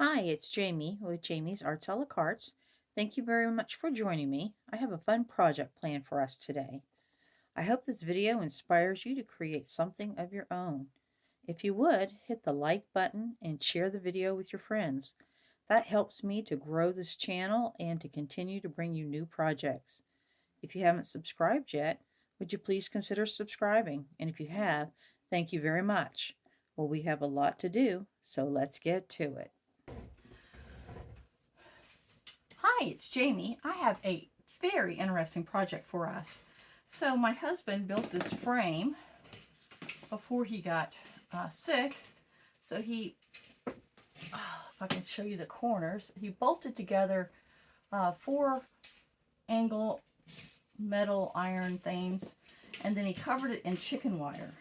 Hi, it's Jamie with Jamie's Arts a la Carte. Thank you very much for joining me. I have a fun project planned for us today. I hope this video inspires you to create something of your own. If you would, hit the like button and share the video with your friends. That helps me to grow this channel and to continue to bring you new projects. If you haven't subscribed yet, would you please consider subscribing? And if you have, thank you very much. Well, we have a lot to do, so let's get to it. Hi, it's Jamie. I have a very interesting project for us. So my husband built this frame before he got sick. So if I can show you the corners, he bolted together 4 angle metal iron things, and then he covered it in chicken wire.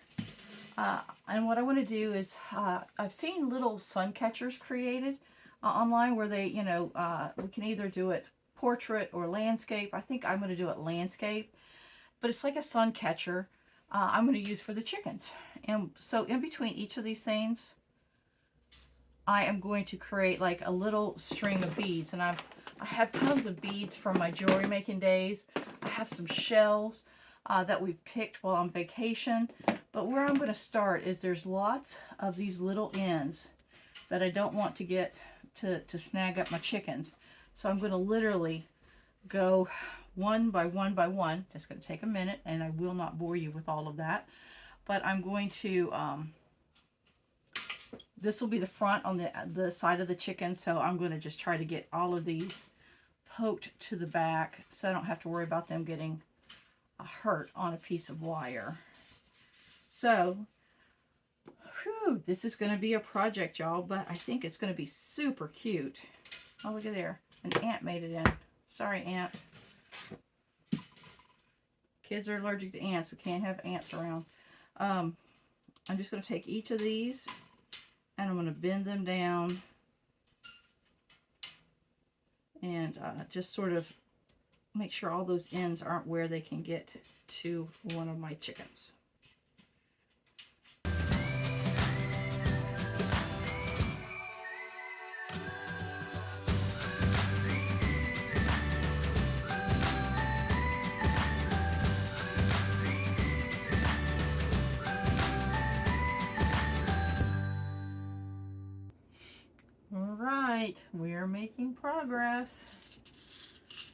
And what I want to do is, I've seen little sun catchers created online where they, we can either do it portrait or landscape. I think I'm going to do it landscape, but it's like a sun catcher I'm going to use for the chickens. And so in between each of these things, I am going to create like a little string of beads. And I have tons of beads from my jewelry making days. I have some shells that we've picked while on vacation. But where I'm going to start is there's lots of these little ends that I don't want to get to snag up my chickens. So I'm going to literally go one by one by one. It's going to take a minute, and I will not bore you with all of that. But I'm going to, this will be the front on the side of the chicken. So I'm going to just try to get all of these poked to the back so I don't have to worry about them getting hurt on a piece of wire. So, whew, this is going to be a project, y'all, but I think it's going to be super cute. Oh, look at there. An ant made it in. Sorry, ant. Kids are allergic to ants. We can't have ants around. I'm just going to take each of these and I'm going to bend them down and just sort of make sure all those ends aren't where they can get to one of my chickens. Alright, we are making progress.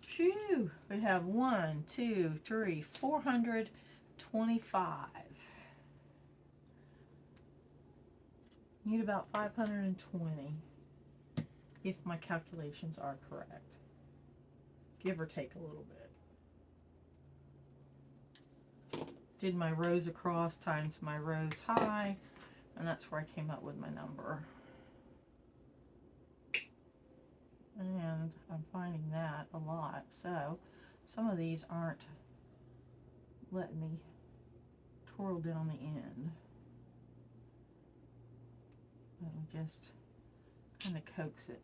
Phew, we have 1, 2, 3, 425. Need about 520 if my calculations are correct. Give or take a little bit. Did my rows across times my rows high, and that's where I came up with my number. And I'm finding that a lot. So some of these aren't letting me twirl down the end. Let me just kind of coax it.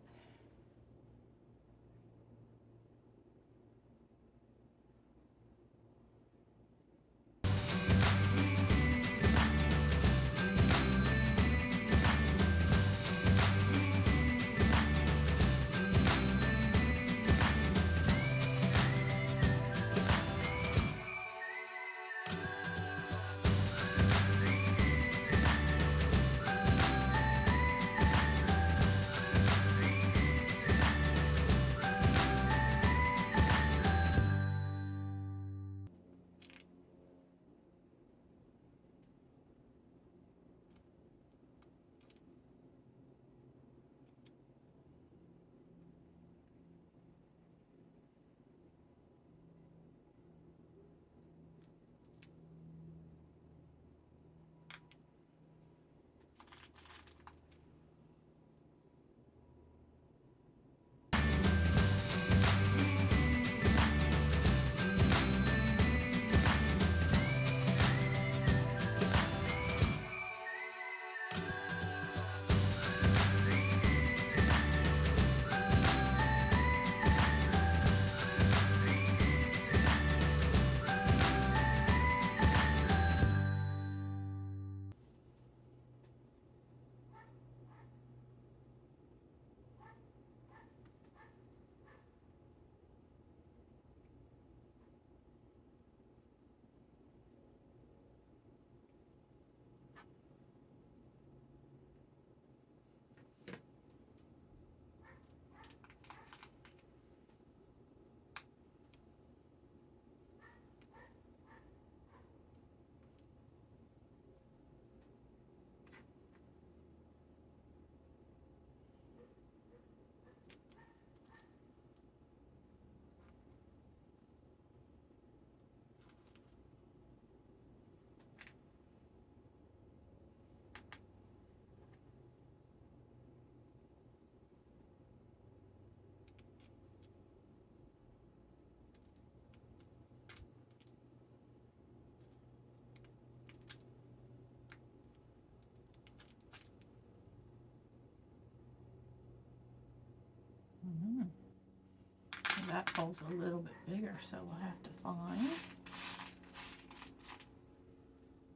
that hole's a little bit bigger, so we'll have to find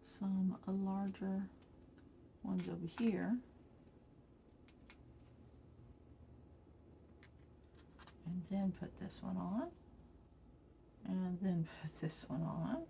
some larger ones over here. And then put this one on. And then put this one on.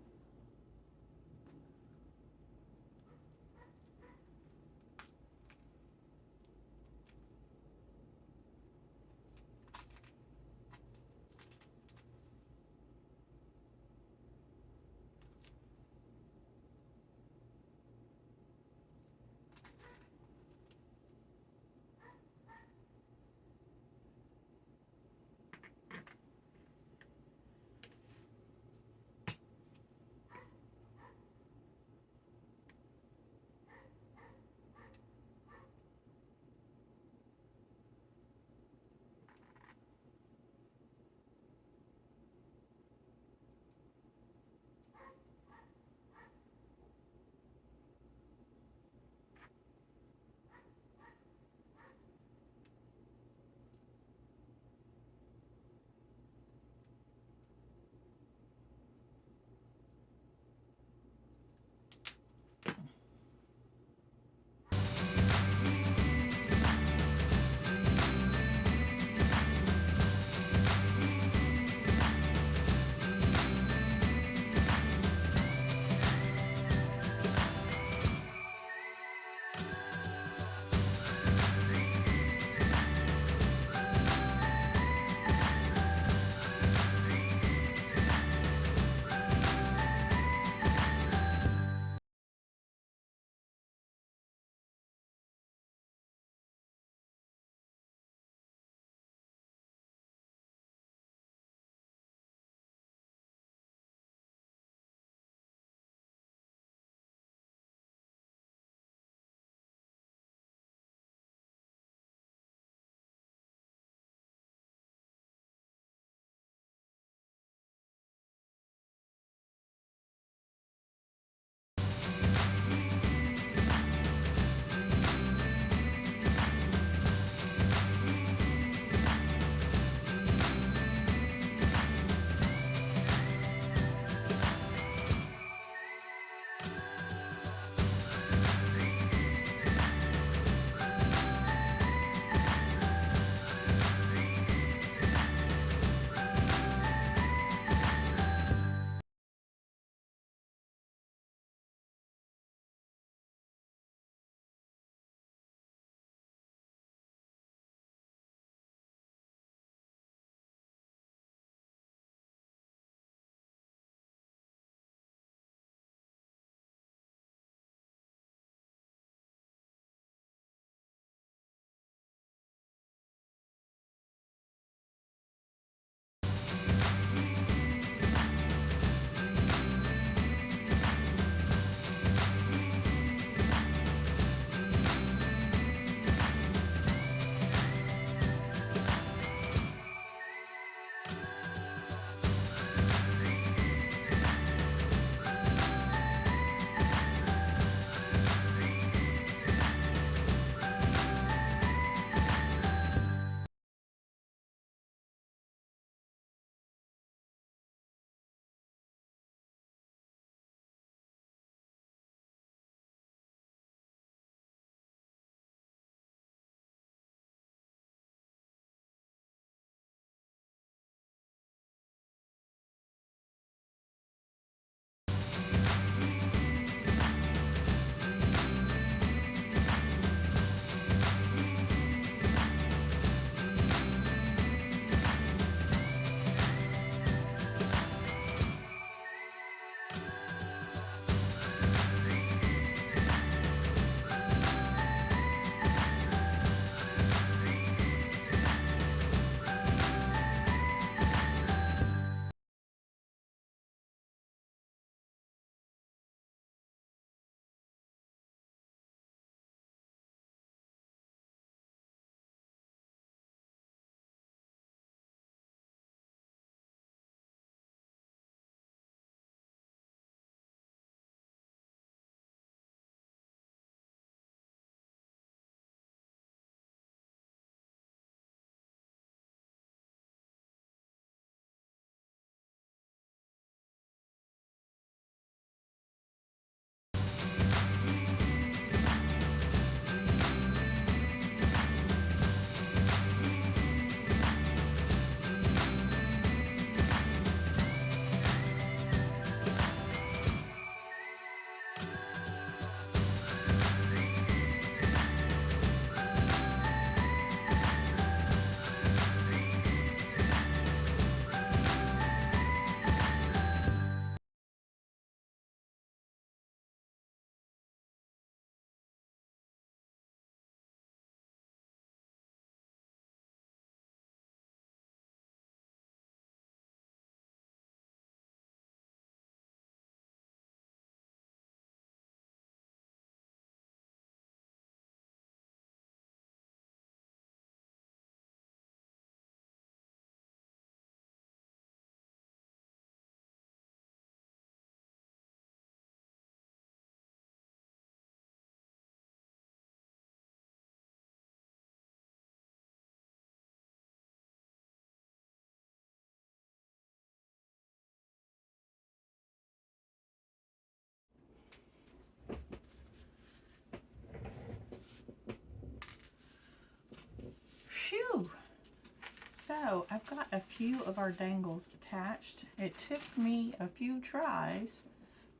So I've got a few of our dangles attached. It took me a few tries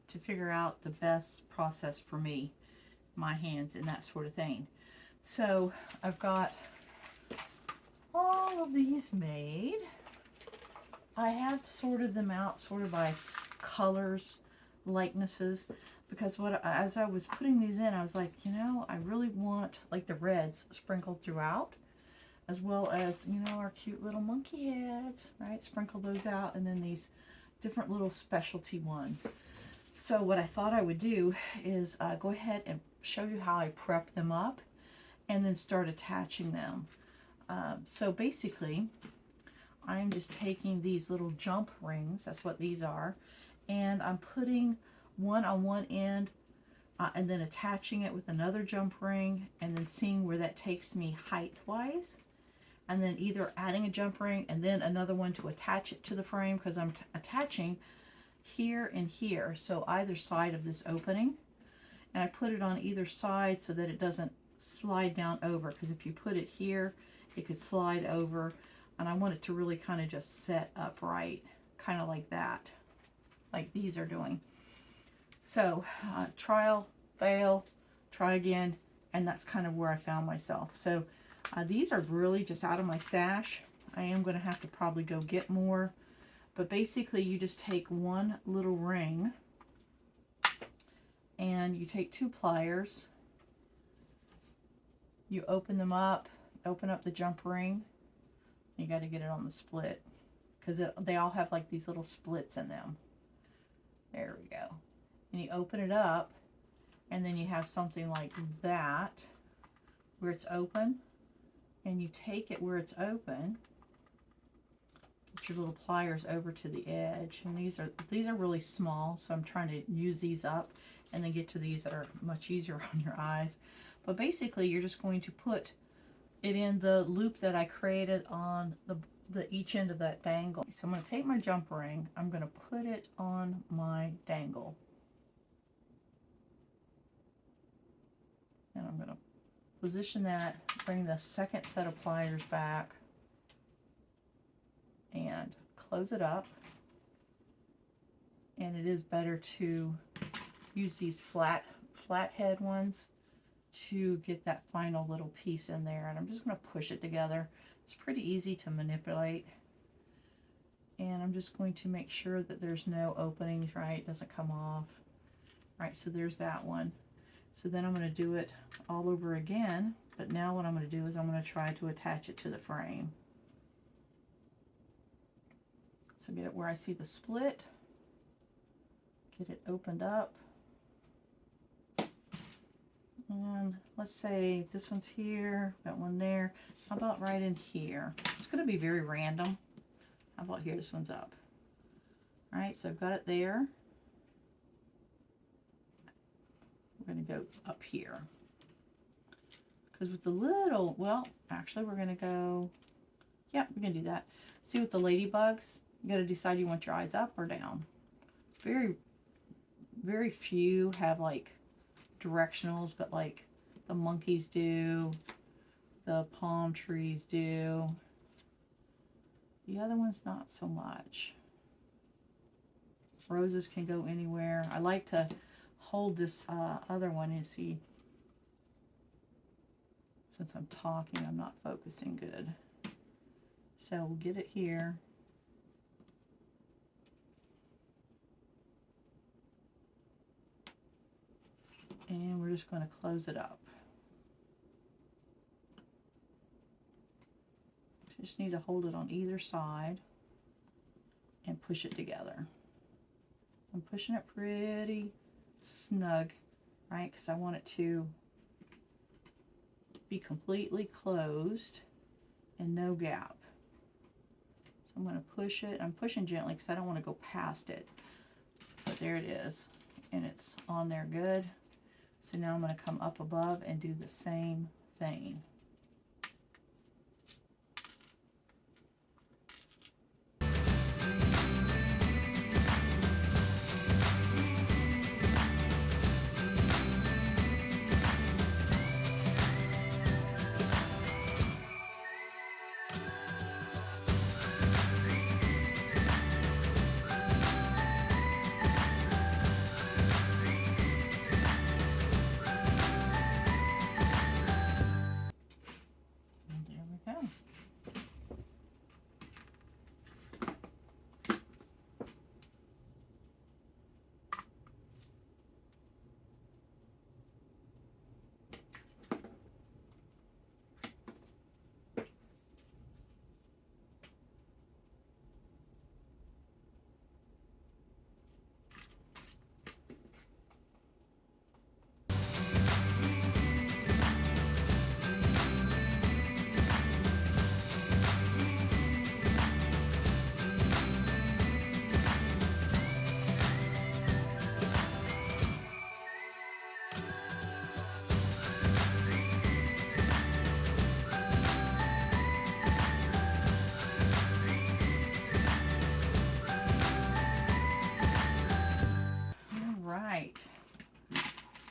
to figure out the best process for me, my hands and that sort of thing. So I've got all of these made. I have sorted them out sort of by colors, likenesses, because as I was putting these in, I was like, you know, I really want like the reds sprinkled throughout, as well as, you know, our cute little monkey heads, right? Sprinkle those out, and then these different little specialty ones. So what I thought I would do is go ahead and show you how I prep them up and then start attaching them. So basically, I'm just taking these little jump rings, that's what these are, and I'm putting one on one end and then attaching it with another jump ring, and then seeing where that takes me height-wise, and then either adding a jump ring and then another one to attach it to the frame, because I'm attaching here and here, so either side of this opening, and I put it on either side so that it doesn't slide down over, because if you put it here, it could slide over, and I want it to really kind of just set upright, kind of like that, like these are doing. So trial, fail, try again, and that's kind of where I found myself. So these are really just out of my stash. I am going to have to probably go get more, but basically you just take one little ring and you take 2 pliers, you open them up, open up the jump ring. You got to get it on the split, because they all have like these little splits in them. There we go. And you open it up, and then you have something like that where it's open, and you take it where it's open, get your little pliers over to the edge, and these are really small, so I'm trying to use these up and then get to these that are much easier on your eyes. But basically you're just going to put it in the loop that I created on the each end of that dangle. So I'm going to take my jump ring, I'm going to put it on my dangle, and I'm going to position that, bring the second set of pliers back, and close it up. And it is better to use these flat head ones to get that final little piece in there. And I'm just going to push it together. It's pretty easy to manipulate. And I'm just going to make sure that there's no openings, right? It doesn't come off. All right, so there's that one. So then I'm going to do it all over again. But now what I'm going to do is I'm going to try to attach it to the frame. So get it where I see the split. Get it opened up. And let's say this one's here, got one there. How about right in here? It's going to be very random. How about here, this one's up. All right, so I've got it there. We're going to go up here. Because with the little, well, actually we're going to go, yeah, we're going to do that. See, with the ladybugs, you got to decide you want your eyes up or down. Very few have like directionals, but like the monkeys do, the palm trees do. The other ones not so much. Roses can go anywhere. I like to hold this other one, you see. Since I'm talking, I'm not focusing good. So we'll get it here. And we're just going to close it up. Just need to hold it on either side and push it together. I'm pushing it pretty snug, right? Because I want it to be completely closed and no gap. So I'm going to push it. I'm pushing gently because I don't want to go past it. But there it is. And it's on there good. So now I'm going to come up above and do the same thing.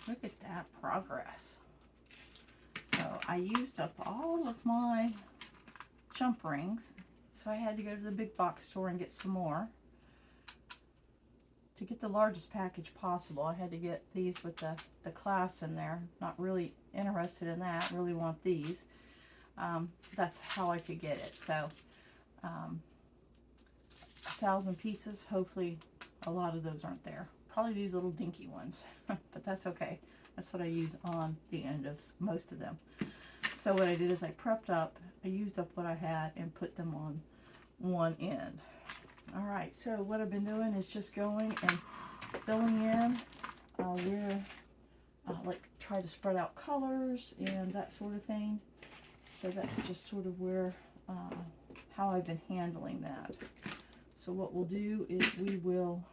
Look at that progress. So I used up all of my jump rings, so I had to go to the big box store and get some more. To get the largest package possible, I had to get these with the class in there. Not really interested in that, really want these. That's how I could get it. So 1,000 pieces, hopefully a lot of those aren't there. Probably these little dinky ones, but that's okay. That's what I use on the end of most of them. So what I did is I prepped up, I used up what I had and put them on one end. All right, so what I've been doing is just going and filling in where, like try to spread out colors and that sort of thing. So that's just sort of where, how I've been handling that. So what we'll do is we will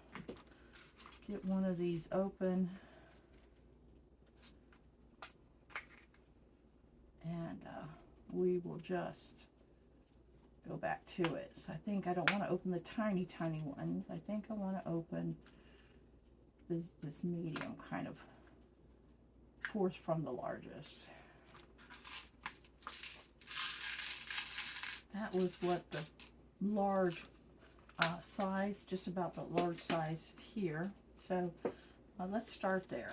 get one of these open and we will just go back to it. So I think I don't want to open the tiny ones. I think I want to open this medium kind of fourth from the largest. That was what the large size, just about the large size here. So let's start there.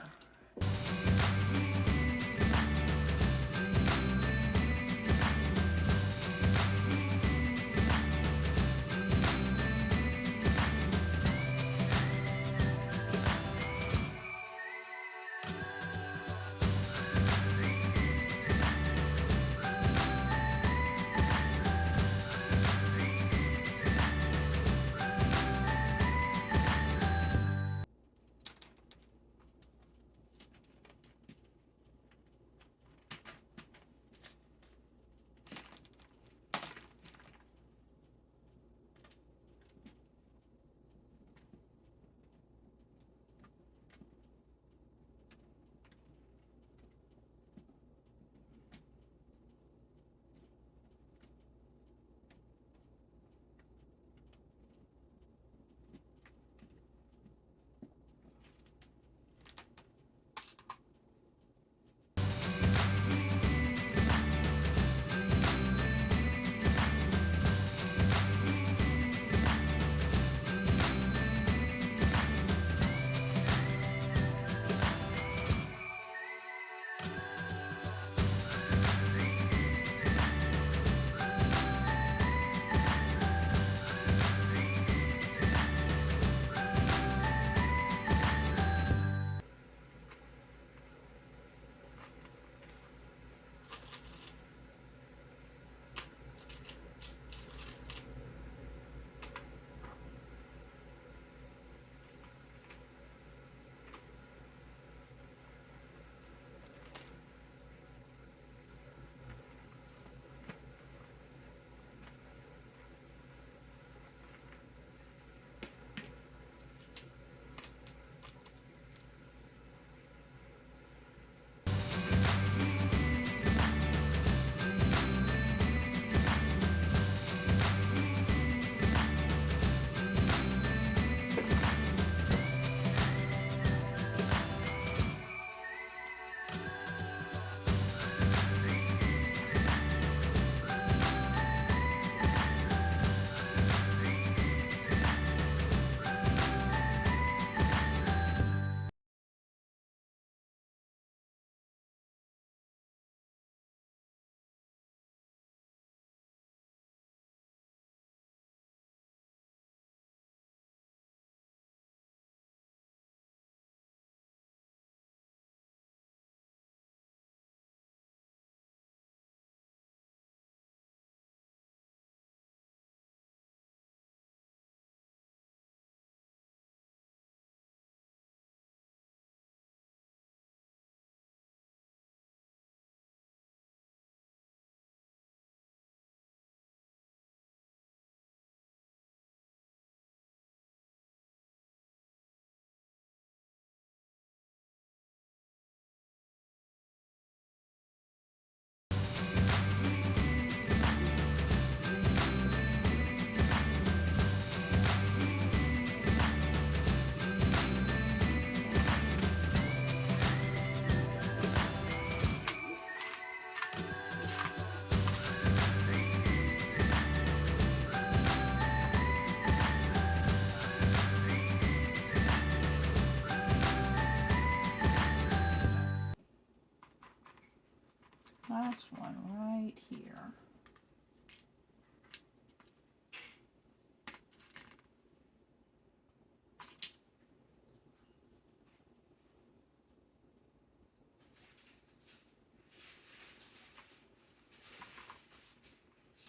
last one right here.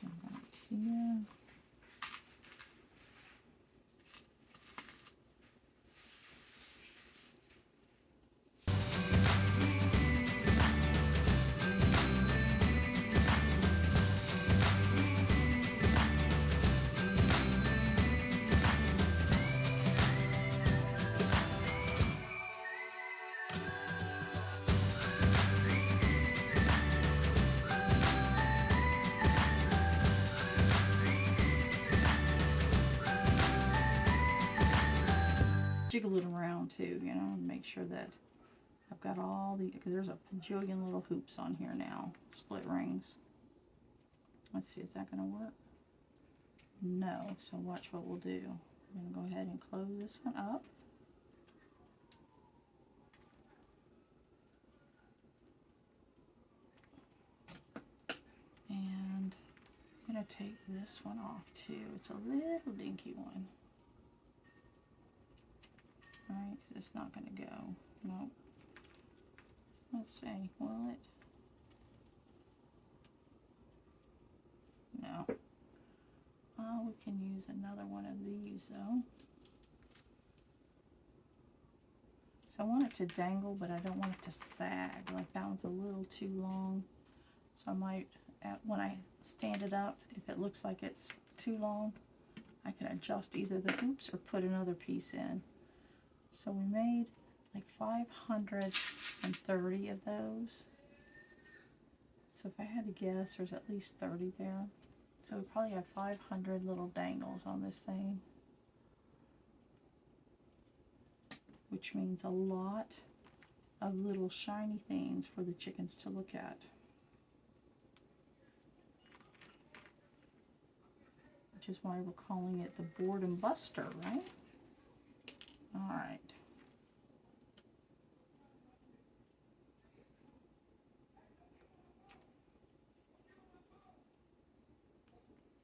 So right here. Jiggle it around too, you know, and make sure that I've got all the, because there's a bajillion little hoops on here now, split rings. Let's see, is that going to work? No, so watch what we'll do. I'm going to go ahead and close this one up. And I'm going to take this one off too. It's a little dinky one. Alright, it's not going to go. Nope. Let's see, will it? No. Oh, we can use another one of these though. So I want it to dangle, but I don't want it to sag. Like that one's a little too long. So I might, when I stand it up, if it looks like it's too long, I can adjust either the hoops or put another piece in. So we made like 530 of those. So if I had to guess, there's at least 30 there. So we probably have 500 little dangles on this thing, which means a lot of little shiny things for the chickens to look at. Which is why we're calling it the Boredom Buster, right? All right.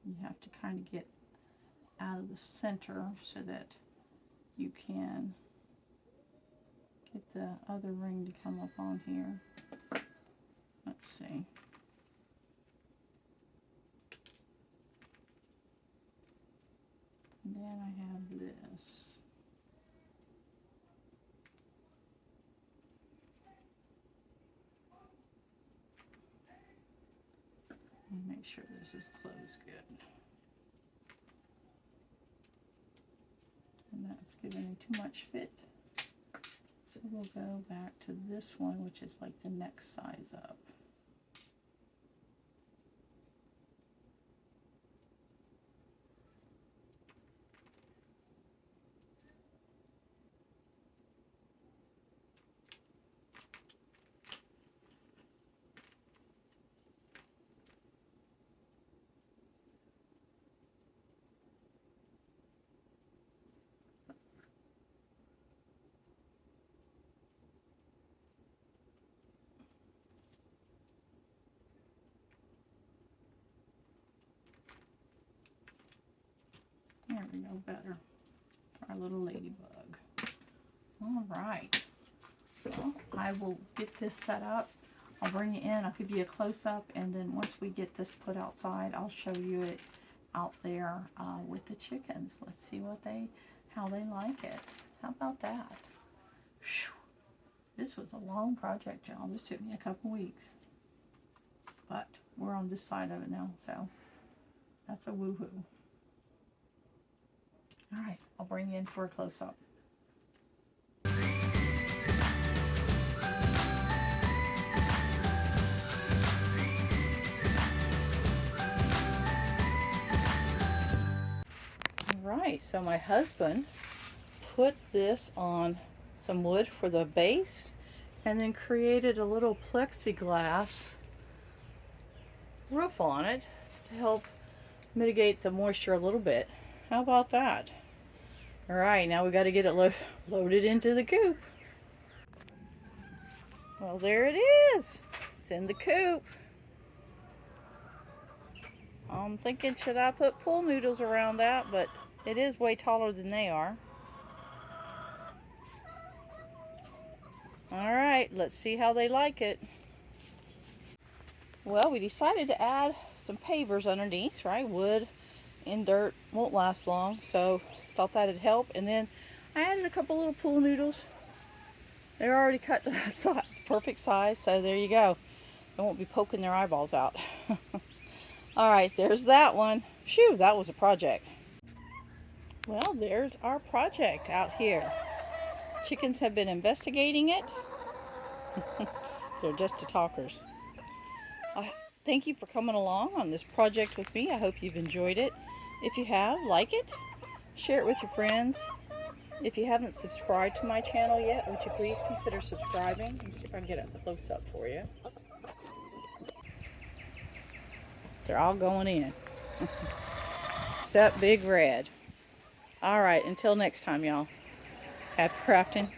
You have to kind of get out of the center so that you can get the other ring to come up on here. Let's see. And then I have this. Make sure this is closed good. And that's giving me too much fit. So we'll go back to this one, which is like the next size up. There we go, better. Our little ladybug. All right. Well, I will get this set up. I'll bring it in. I'll give you a close-up, and then once we get this put outside, I'll show you it out there with the chickens. Let's see how they like it. How about that? Whew. This was a long project, y'all. This took me a couple weeks, but we're on this side of it now, so that's a woohoo. All right, I'll bring you in for a close-up. Alright, so my husband put this on some wood for the base and then created a little plexiglass roof on it to help mitigate the moisture a little bit. How about that? Alright, now we got to get it loaded into the coop. Well, there it is. It's in the coop. I'm thinking, should I put pool noodles around that? But it is way taller than they are. Alright, let's see how they like it. Well, we decided to add some pavers underneath, right? Wood and dirt won't last long, so thought that'd help. And then I added a couple little pool noodles. They're already cut to that size, perfect size, so there you go. They won't be poking their eyeballs out. Alright, there's that one. Phew, that was a project. Well, there's our project out here. Chickens have been investigating it. They're just the talkers. Thank you for coming along on this project with me. I hope you've enjoyed it. If you have, like it, share it with your friends. If you haven't subscribed to my channel yet, would you please consider subscribing? Let me see if I can get a close-up for you. They're all going in. Except Big Red. Alright, until next time, y'all. Happy crafting.